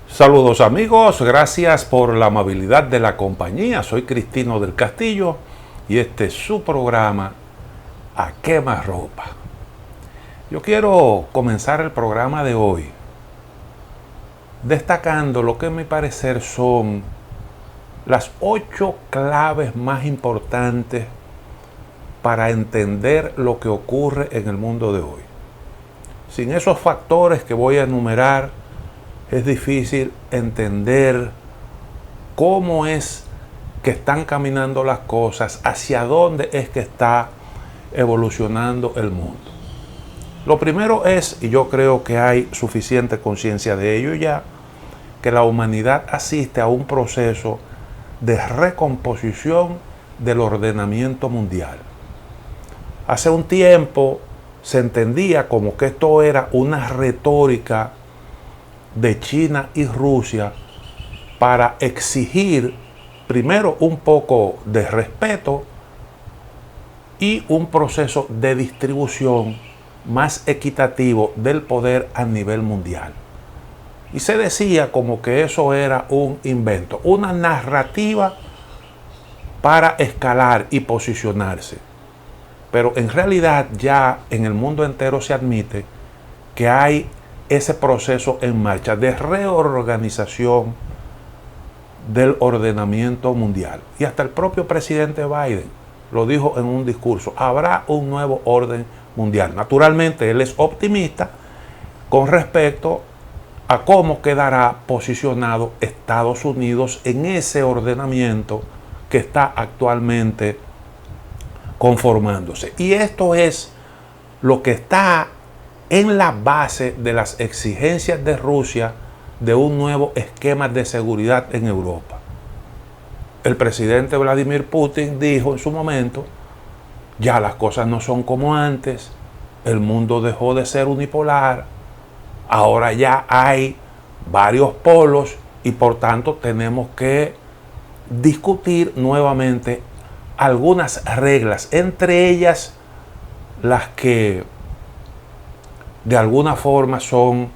Saludos amigos, gracias por la amabilidad de la compañía. Soy Cristino del Castillo y este es su programa A Quemarropa. Yo quiero comenzar el programa de hoy destacando lo que a mi parecer son las 8 claves más importantes para entender lo que ocurre en el mundo de hoy. Sin esos factores que voy a enumerar, es difícil entender cómo es que están caminando las cosas, hacia dónde es que está evolucionando el mundo. Lo primero es, y yo creo que hay suficiente conciencia de ello ya, que la humanidad asiste a un proceso de recomposición del ordenamiento mundial. Hace un tiempo se entendía como que esto era una retórica de China y Rusia para exigir primero un poco de respeto y un proceso de distribución más equitativo del poder a nivel mundial. Y se decía como que eso era un invento, una narrativa para escalar y posicionarse. Pero en realidad ya en el mundo entero se admite que hay ese proceso en marcha de reorganización del ordenamiento mundial. Y hasta el propio presidente Biden lo dijo en un discurso: habrá un nuevo orden mundial. Naturalmente él es optimista con respecto a cómo quedará posicionado Estados Unidos en ese ordenamiento que está actualmente conformándose. Y esto es lo que está en la base de las exigencias de Rusia de un nuevo esquema de seguridad en Europa. El presidente Vladimir Putin dijo en su momento: ya las cosas no son como antes, el mundo dejó de ser unipolar, ahora ya hay varios polos y por tanto tenemos que discutir nuevamente algunas reglas, entre ellas las que de alguna forma son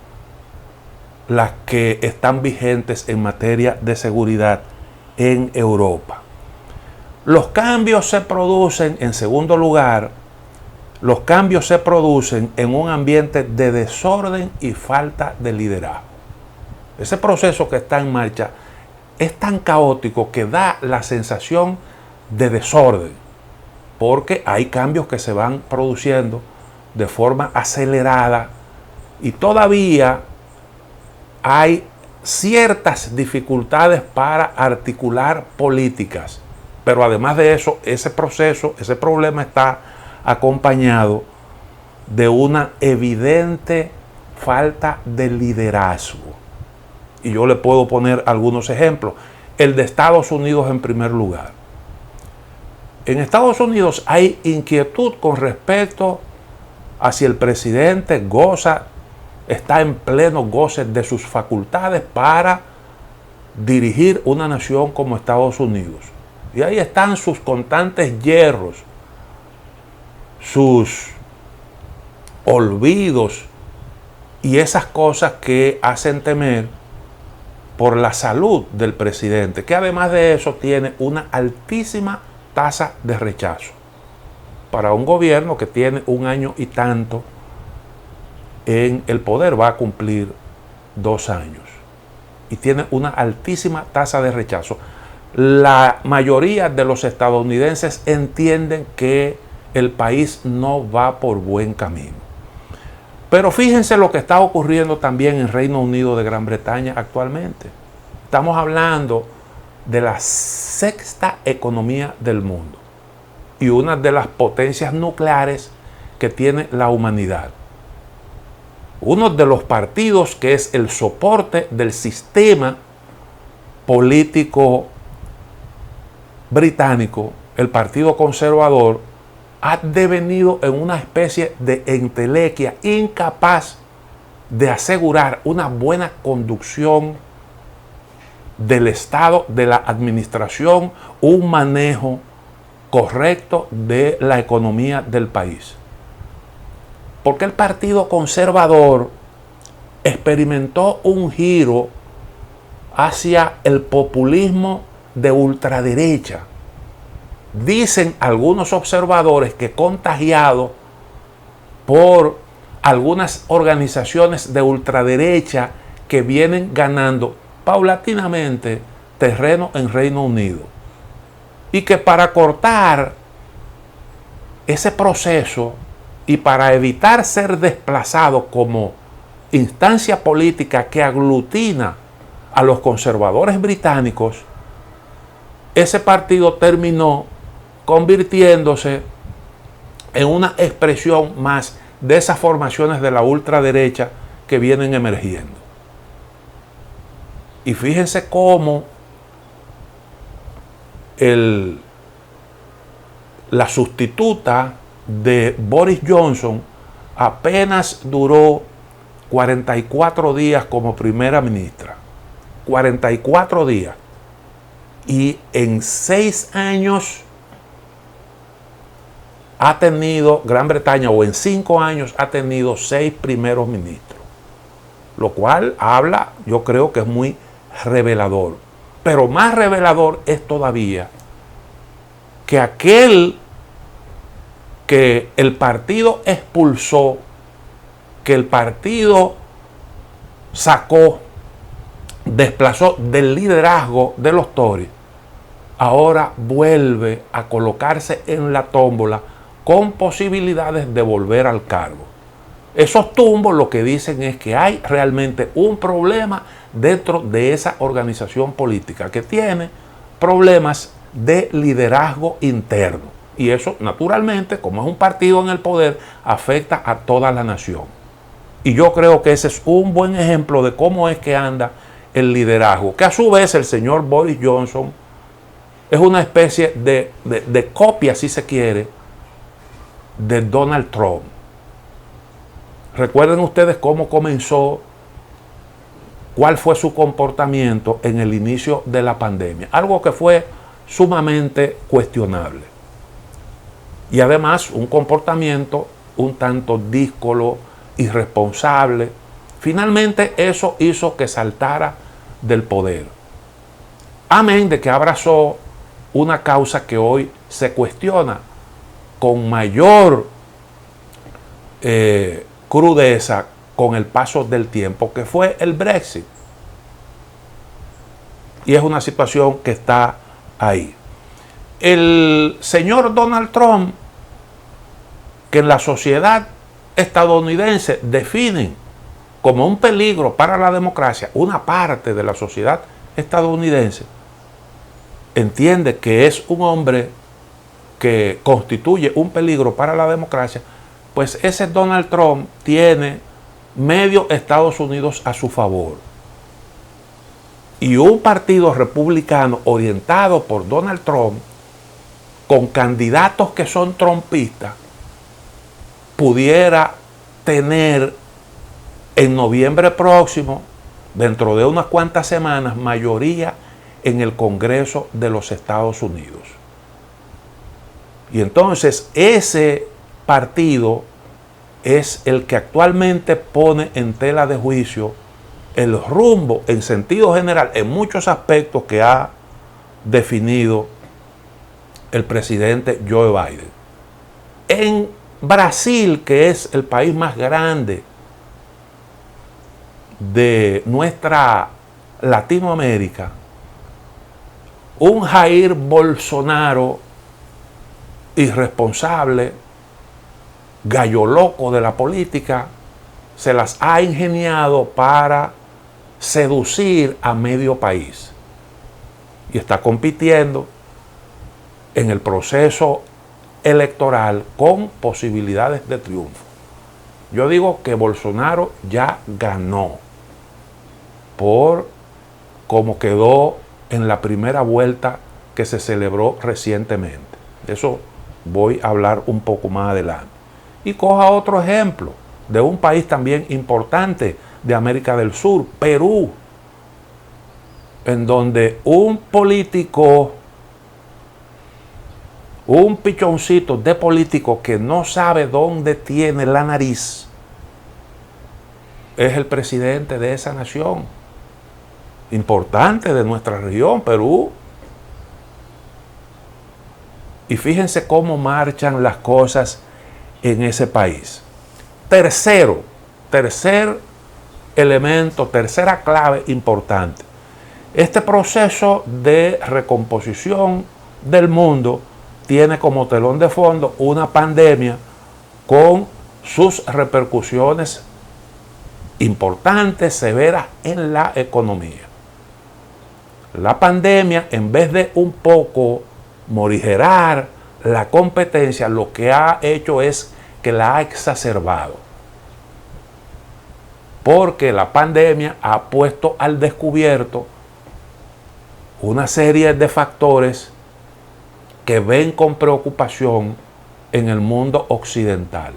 las que están vigentes en materia de seguridad en Europa. Los cambios se producen, en segundo lugar, los cambios se producen en un ambiente de desorden y falta de liderazgo. Ese proceso que está en marcha es tan caótico que da la sensación de desorden, porque hay cambios que se van produciendo de forma acelerada y todavía hay ciertas dificultades para articular políticas. Pero además de eso, ese proceso, ese problema está acompañado de una evidente falta de liderazgo. Y yo le puedo poner algunos ejemplos. El de Estados Unidos en primer lugar. En Estados Unidos hay inquietud con respecto a si el presidente está en pleno goce de sus facultades para dirigir una nación como Estados Unidos. Y ahí están sus constantes yerros, sus olvidos y esas cosas que hacen temer por la salud del presidente, que además de eso tiene una altísima tasa de rechazo para un gobierno que tiene un año y tanto en el poder, va a cumplir 2 años y tiene una altísima tasa de rechazo. La mayoría de los estadounidenses entienden que el país no va por buen camino. Pero fíjense lo que está ocurriendo también en Reino Unido de Gran Bretaña actualmente. Estamos hablando de la 6ª economía del mundo y una de las potencias nucleares que tiene la humanidad. Uno de los partidos que es el soporte del sistema político británico, el Partido Conservador, ha devenido en una especie de entelequia incapaz de asegurar una buena conducción del Estado, de la administración, un manejo correcto de la economía del país. Porque el Partido Conservador experimentó un giro hacia el populismo de ultraderecha. Dicen algunos observadores que contagiado por algunas organizaciones de ultraderecha que vienen ganando paulatinamente terreno en Reino Unido. Y que para cortar ese proceso y para evitar ser desplazado como instancia política que aglutina a los conservadores británicos, ese partido terminó convirtiéndose en una expresión más de esas formaciones de la ultraderecha que vienen emergiendo. Y fíjense cómo la sustituta de Boris Johnson apenas duró 44 días como primera ministra. 44 días. Y en 6 años ha tenido Gran Bretaña, o en 5 años ha tenido 6 primeros ministros. Lo cual habla, yo creo que es muy revelador. Pero más revelador es todavía que aquel que el partido expulsó, que el partido sacó, desplazó del liderazgo de los Tories, ahora vuelve a colocarse en la tómbola con posibilidades de volver al cargo. Esos tumbos lo que dicen es que hay realmente un problema dentro de esa organización política que tiene problemas de liderazgo interno. Y eso, naturalmente, como es un partido en el poder, afecta a toda la nación. Y yo creo que ese es un buen ejemplo de cómo es que anda el liderazgo, que a su vez el señor Boris Johnson es una especie de copia, si se quiere, de Donald Trump. Recuerden ustedes cómo comenzó, cuál fue su comportamiento en el inicio de la pandemia. Algo que fue sumamente cuestionable. Y además un comportamiento un tanto díscolo, irresponsable. Finalmente eso hizo que saltara del poder. Amén de que abrazó una causa que hoy se cuestiona con mayor crudeza con el paso del tiempo, que fue el Brexit. Y es una situación que está ahí. El señor Donald Trump, que en la sociedad estadounidense definen como un peligro para la democracia, una parte de la sociedad estadounidense entiende que es un hombre que constituye un peligro para la democracia, pues ese Donald Trump tiene medio Estados Unidos a su favor. Y un partido republicano orientado por Donald Trump, con candidatos que son trumpistas, pudiera tener en noviembre próximo, dentro de unas cuantas semanas, mayoría en el Congreso de los Estados Unidos. Y entonces ese partido es el que actualmente pone en tela de juicio el rumbo en sentido general, en muchos aspectos que ha definido el presidente Joe Biden. En Brasil, que es el país más grande de nuestra Latinoamérica, un Jair Bolsonaro irresponsable, gallo loco de la política, se las ha ingeniado para seducir a medio país. Y está compitiendo en el proceso electoral con posibilidades de triunfo. Yo digo que Bolsonaro ya ganó por cómo quedó en la primera vuelta que se celebró recientemente. De eso voy a hablar un poco más adelante. Y coja otro ejemplo de un país también importante de América del Sur, Perú, en donde un político, un pichoncito de político que no sabe dónde tiene la nariz, es el presidente de esa nación. importante de nuestra región, Perú. Y fíjense cómo marchan las cosas en ese país. Tercer elemento, tercera clave importante. Este proceso de recomposición del mundo tiene como telón de fondo una pandemia con sus repercusiones importantes, severas en la economía. La pandemia, en vez de un poco morigerar la competencia, lo que ha hecho es que la ha exacerbado. Porque la pandemia ha puesto al descubierto una serie de factores que ven con preocupación en el mundo occidental.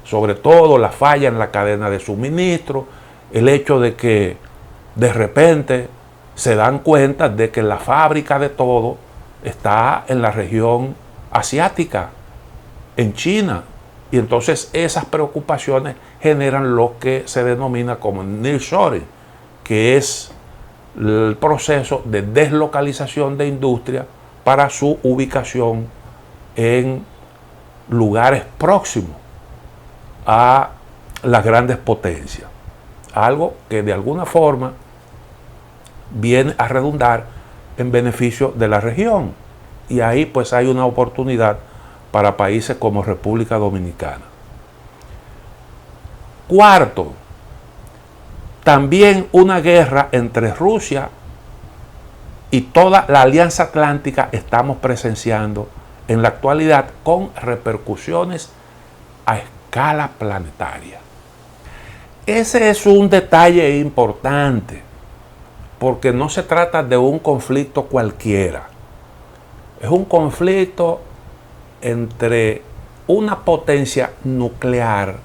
Sobre todo la falla en la cadena de suministro, el hecho de que de repente se dan cuenta de que la fábrica de todo está en la región asiática, en China. Y entonces esas preocupaciones generan lo que se denomina como nearshoring, que es el proceso de deslocalización de industria para su ubicación en lugares próximos a las grandes potencias. Algo que de alguna forma viene a redundar en beneficio de la región. Y ahí pues hay una oportunidad para países como República Dominicana. Cuarto, también una guerra entre Rusia y toda la Alianza Atlántica estamos presenciando en la actualidad con repercusiones a escala planetaria. Ese es un detalle importante, porque no se trata de un conflicto cualquiera. Es un conflicto entre una potencia nuclear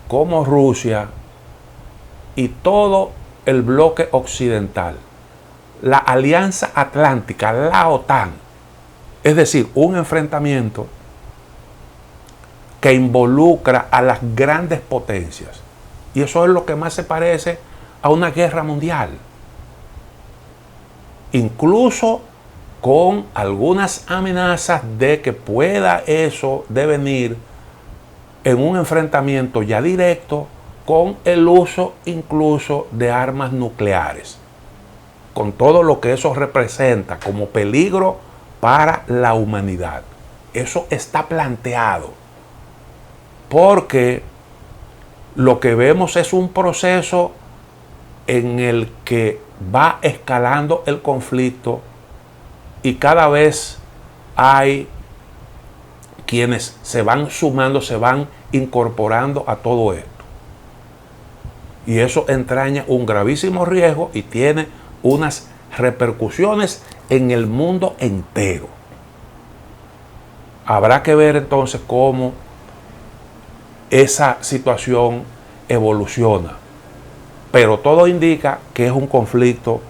como Rusia y todo el bloque occidental, la Alianza Atlántica, la OTAN. Es decir, un enfrentamiento que involucra a las grandes potencias. Y eso es lo que más se parece a una guerra mundial. Incluso con algunas amenazas de que pueda eso devenir en un enfrentamiento ya directo con el uso incluso de armas nucleares, con todo lo que eso representa como peligro para la humanidad. Eso está planteado, porque lo que vemos es un proceso en el que va escalando el conflicto y cada vez hay quienes se van sumando, se van incorporando a todo esto. Y eso entraña un gravísimo riesgo y tiene unas repercusiones en el mundo entero. Habrá que ver entonces cómo esa situación evoluciona. Pero todo indica que es un conflicto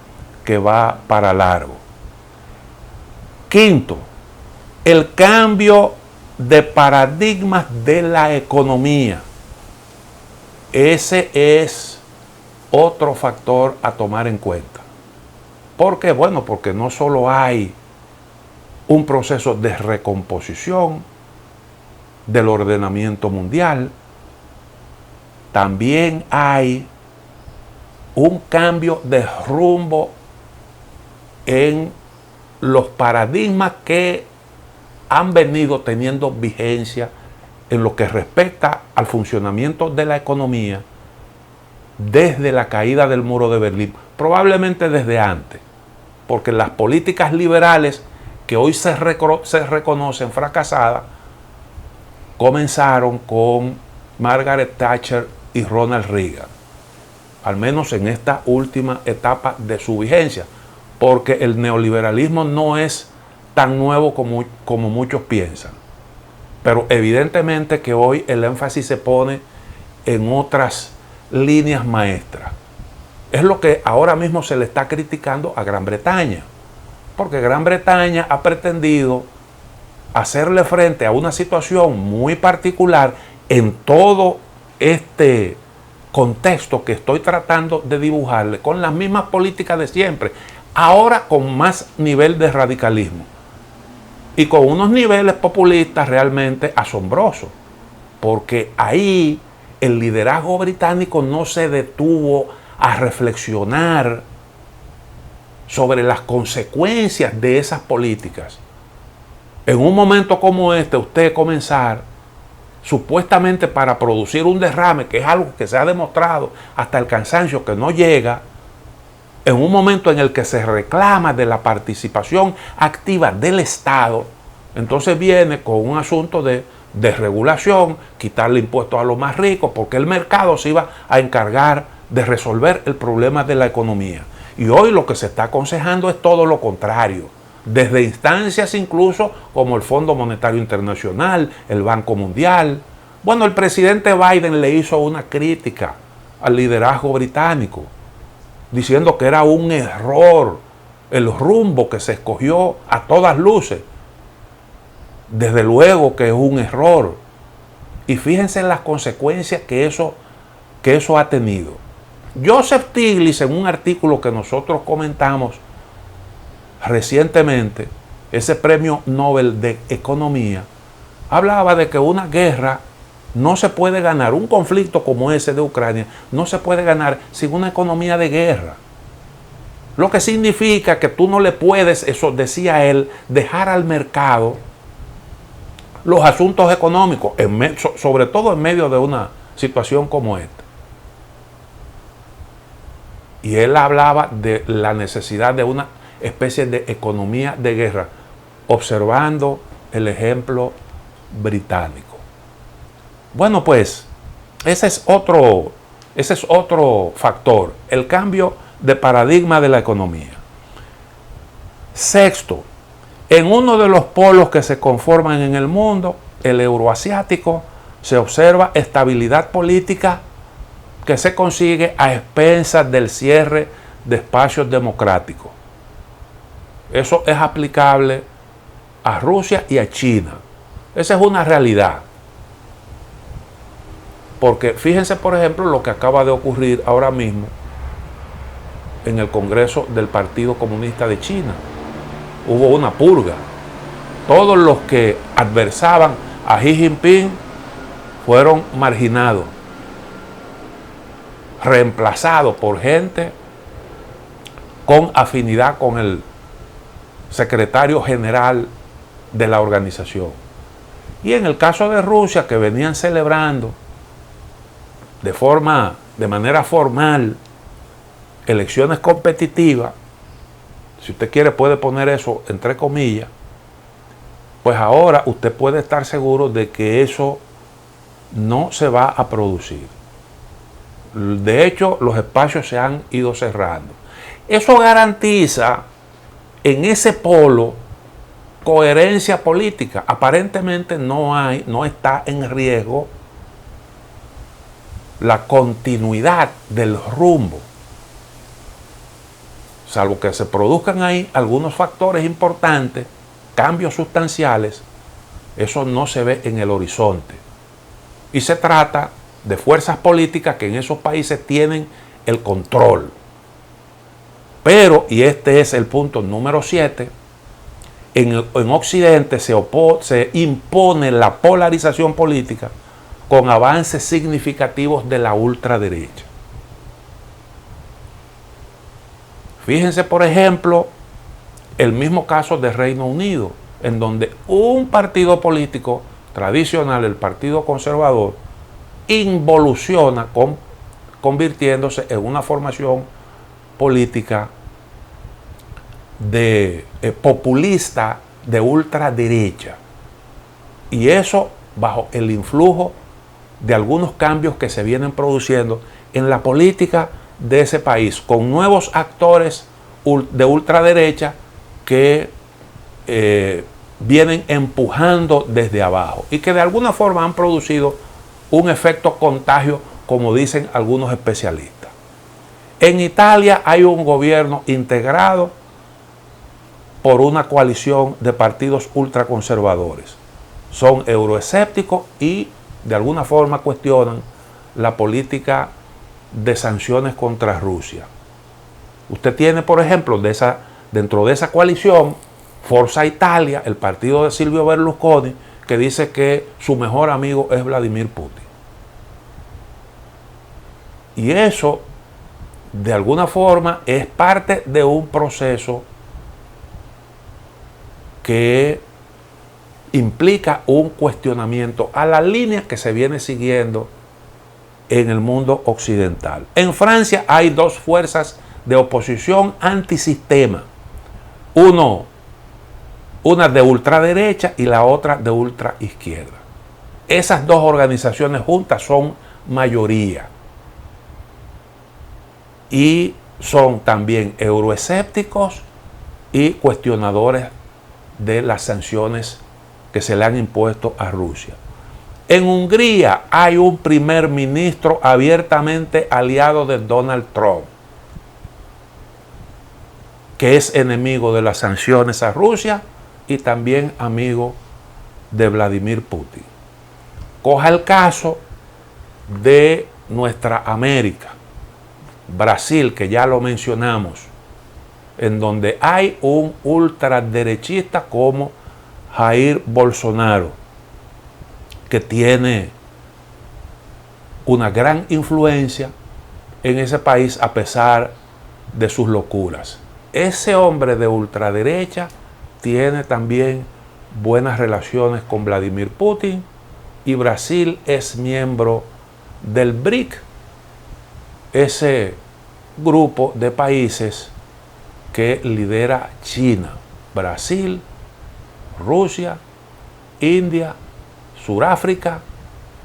que va para largo. Quinto, el cambio de paradigmas de la economía. Ese es otro factor a tomar en cuenta. ¿Por qué? Bueno, porque no solo hay un proceso de recomposición del ordenamiento mundial, también hay un cambio de rumbo en los paradigmas que han venido teniendo vigencia en lo que respecta al funcionamiento de la economía desde la caída del muro de Berlín, probablemente desde antes, porque las políticas liberales que hoy se reconocen fracasadas comenzaron con Margaret Thatcher y Ronald Reagan, al menos en esta última etapa de su vigencia, porque el neoliberalismo no es tan nuevo como muchos piensan. Pero evidentemente que hoy el énfasis se pone en otras líneas maestras. Es lo que ahora mismo se le está criticando a Gran Bretaña, porque Gran Bretaña ha pretendido hacerle frente a una situación muy particular en todo este contexto que estoy tratando de dibujarle, con las mismas políticas de siempre, ahora con más nivel de radicalismo y con unos niveles populistas realmente asombrosos, porque ahí el liderazgo británico no se detuvo a reflexionar sobre las consecuencias de esas políticas. En un momento como este, usted comenzar supuestamente para producir un derrame, que es algo que se ha demostrado hasta el cansancio que no llega, en un momento en el que se reclama de la participación activa del Estado, entonces viene con un asunto de desregulación, quitarle impuestos a los más ricos, porque el mercado se iba a encargar de resolver el problema de la economía. Y hoy lo que se está aconsejando es todo lo contrario, desde instancias incluso como el Fondo Monetario Internacional, el Banco Mundial. Bueno, el presidente Biden le hizo una crítica al liderazgo británico, diciendo que era un error el rumbo que se escogió a todas luces. Desde luego que es un error. Y fíjense en las consecuencias que eso ha tenido. Joseph Stiglitz, en un artículo que nosotros comentamos recientemente, ese premio Nobel de Economía, hablaba de que una guerra no se puede ganar, un conflicto como ese de Ucrania, no se puede ganar sin una economía de guerra. Lo que significa que tú no le puedes, eso decía él, dejar al mercado los asuntos económicos, sobre todo en medio de una situación como esta. Y él hablaba de la necesidad de una especie de economía de guerra, observando el ejemplo británico. Bueno, pues ese es otro factor, el cambio de paradigma de la economía. Sexto, en uno de los polos que se conforman en el mundo, el euroasiático, se observa estabilidad política que se consigue a expensas del cierre de espacios democráticos. Eso es aplicable a Rusia y a China. Esa es una realidad. Porque fíjense, por ejemplo, lo que acaba de ocurrir ahora mismo en el Congreso del Partido Comunista de China. Hubo una purga. Todos los que adversaban a Xi Jinping fueron marginados, reemplazados por gente con afinidad con el secretario general de la organización. Y en el caso de Rusia, que venían celebrando de manera formal elecciones competitivas, si usted quiere puede poner eso entre comillas, pues ahora usted puede estar seguro de que eso no se va a producir. De hecho, los espacios se han ido cerrando. Eso garantiza en ese polo coherencia política. Aparentemente no está en riesgo la continuidad del rumbo, salvo que se produzcan ahí algunos factores importantes, cambios sustanciales. Eso no se ve en el horizonte. Y se trata de fuerzas políticas que en esos países tienen el control. Pero, y este es el punto número 7, en Occidente se impone la polarización política con avances significativos de la ultraderecha. Fíjense, por ejemplo, el mismo caso de Reino Unido, en donde un partido político tradicional, el Partido Conservador, involuciona convirtiéndose en una formación política populista de ultraderecha. Y eso bajo el influjo de algunos cambios que se vienen produciendo en la política de ese país, con nuevos actores de ultraderecha que vienen empujando desde abajo y que de alguna forma han producido un efecto contagio, como dicen algunos especialistas. En Italia hay un gobierno integrado por una coalición de partidos ultraconservadores. Son euroescépticos y de alguna forma cuestionan la política de sanciones contra Rusia. Usted tiene, por ejemplo, dentro de esa coalición, Forza Italia, el partido de Silvio Berlusconi, que dice que su mejor amigo es Vladimir Putin. Y eso, de alguna forma, es parte de un proceso que implica un cuestionamiento a la línea que se viene siguiendo en el mundo occidental. En Francia hay dos fuerzas de oposición antisistema. Una de ultraderecha y la otra de ultraizquierda. Esas dos organizaciones juntas son mayoría. Y son también euroescépticos y cuestionadores de las sanciones que se le han impuesto a Rusia. En Hungría hay un primer ministro abiertamente aliado de Donald Trump, que es enemigo de las sanciones a Rusia y también amigo de Vladimir Putin. Coja el caso de nuestra América, Brasil, que ya lo mencionamos, en donde hay un ultraderechista como Jair Bolsonaro, que tiene una gran influencia en ese país a pesar de sus locuras. Ese hombre de ultraderecha tiene también buenas relaciones con Vladimir Putin y Brasil es miembro del BRIC, ese grupo de países que lidera China, Brasil, Rusia, India, Suráfrica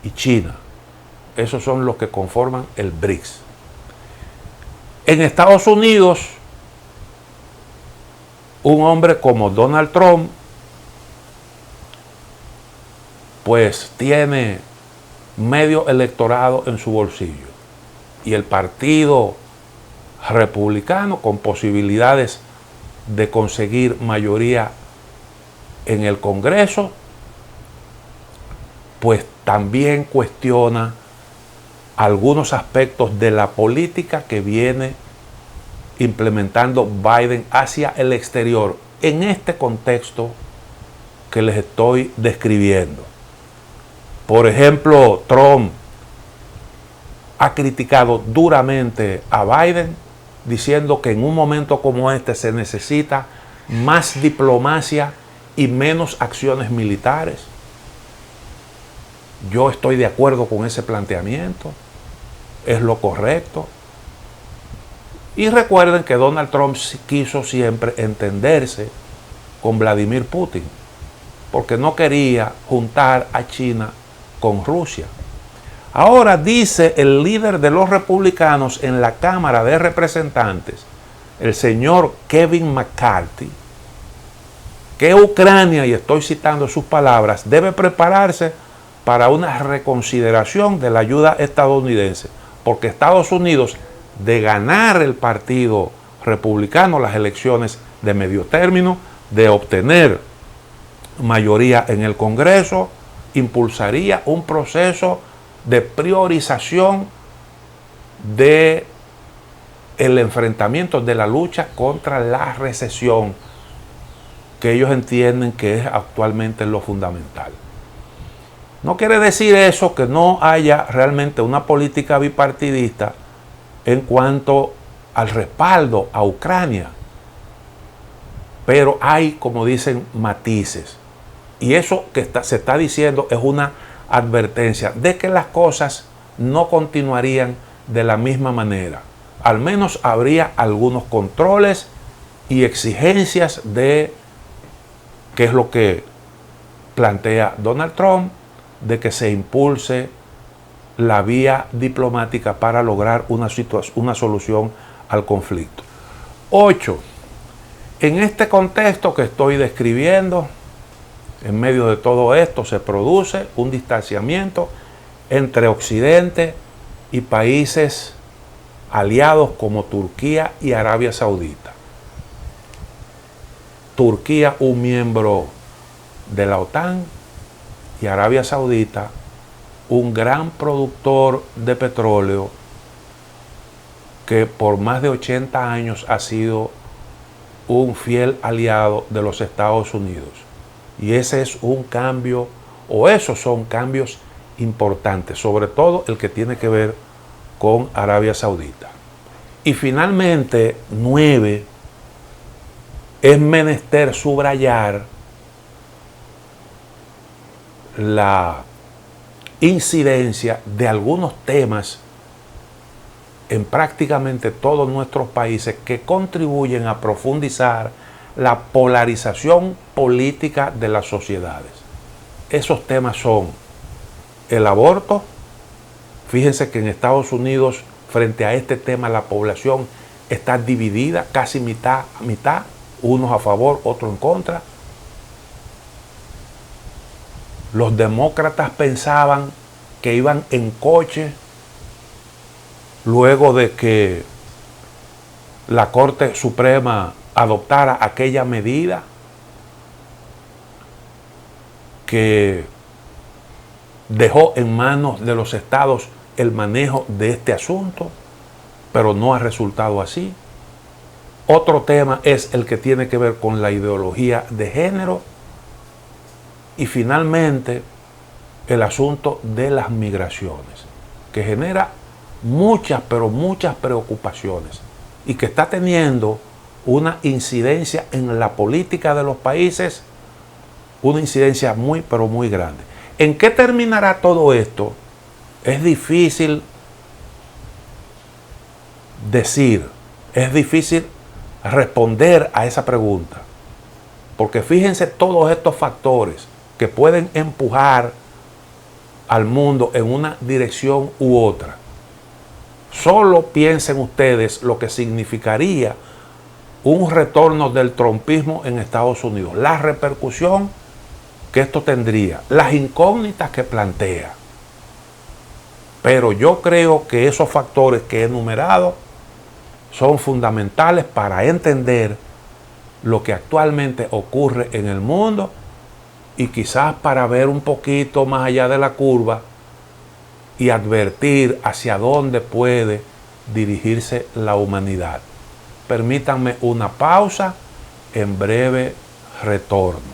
y China. Esos son los que conforman el BRICS. En Estados Unidos, un hombre como Donald Trump, pues tiene medio electorado en su bolsillo. Y el partido republicano, con posibilidades de conseguir mayoría en el Congreso, pues también cuestiona algunos aspectos de la política que viene implementando Biden hacia el exterior en este contexto que les estoy describiendo. Por ejemplo, Trump ha criticado duramente a Biden, diciendo que en un momento como este se necesita más diplomacia y menos acciones militares. Yo estoy de acuerdo con ese planteamiento, es lo correcto. Y recuerden que Donald Trump quiso siempre entenderse con Vladimir Putin, porque no quería juntar a China con Rusia. Ahora dice el líder de los republicanos en la Cámara de Representantes, el señor Kevin McCarthy, que Ucrania, y estoy citando sus palabras, debe prepararse para una reconsideración de la ayuda estadounidense, porque Estados Unidos, de ganar el partido republicano las elecciones de medio término, de obtener mayoría en el Congreso, impulsaría un proceso de priorización de el enfrentamiento de la lucha contra la recesión, que ellos entienden que es actualmente lo fundamental. No quiere decir eso que no haya realmente una política bipartidista en cuanto al respaldo a Ucrania, pero hay, como dicen, matices. Y eso que se está diciendo es una advertencia de que las cosas no continuarían de la misma manera. Al menos habría algunos controles y exigencias de, que es lo que plantea Donald Trump, de que se impulse la vía diplomática para lograr una solución al conflicto. 8. En este contexto que estoy describiendo, en medio de todo esto se produce un distanciamiento entre Occidente y países aliados como Turquía y Arabia Saudita. Turquía, un miembro de la OTAN, y Arabia Saudita, un gran productor de petróleo que por más de 80 años ha sido un fiel aliado de los Estados Unidos. Y ese es un cambio, o esos son cambios importantes, sobre todo el que tiene que ver con Arabia Saudita. Y finalmente, 9, es menester subrayar la incidencia de algunos temas en prácticamente todos nuestros países que contribuyen a profundizar la polarización política de las sociedades. Esos temas son el aborto. Fíjense que en Estados Unidos, frente a este tema, la población está dividida, casi mitad a mitad, unos a favor, otros en contra. Los demócratas pensaban que iban en coche luego de que la Corte Suprema adoptara aquella medida que dejó en manos de los estados el manejo de este asunto, pero no ha resultado así. Otro tema es el que tiene que ver con la ideología de género. Y finalmente, el asunto de las migraciones, que genera muchas, pero muchas preocupaciones y que está teniendo una incidencia en la política de los países, una incidencia muy, pero muy grande. ¿En qué terminará todo esto? Es difícil decir, es difícil responder a esa pregunta, porque fíjense todos estos factores que pueden empujar al mundo en una dirección u otra. Solo piensen ustedes lo que significaría un retorno del trumpismo en Estados Unidos, la repercusión que esto tendría, las incógnitas que plantea. Pero yo creo que esos factores que he enumerado son fundamentales para entender lo que actualmente ocurre en el mundo y quizás para ver un poquito más allá de la curva y advertir hacia dónde puede dirigirse la humanidad. Permítanme una pausa, en breve retorno.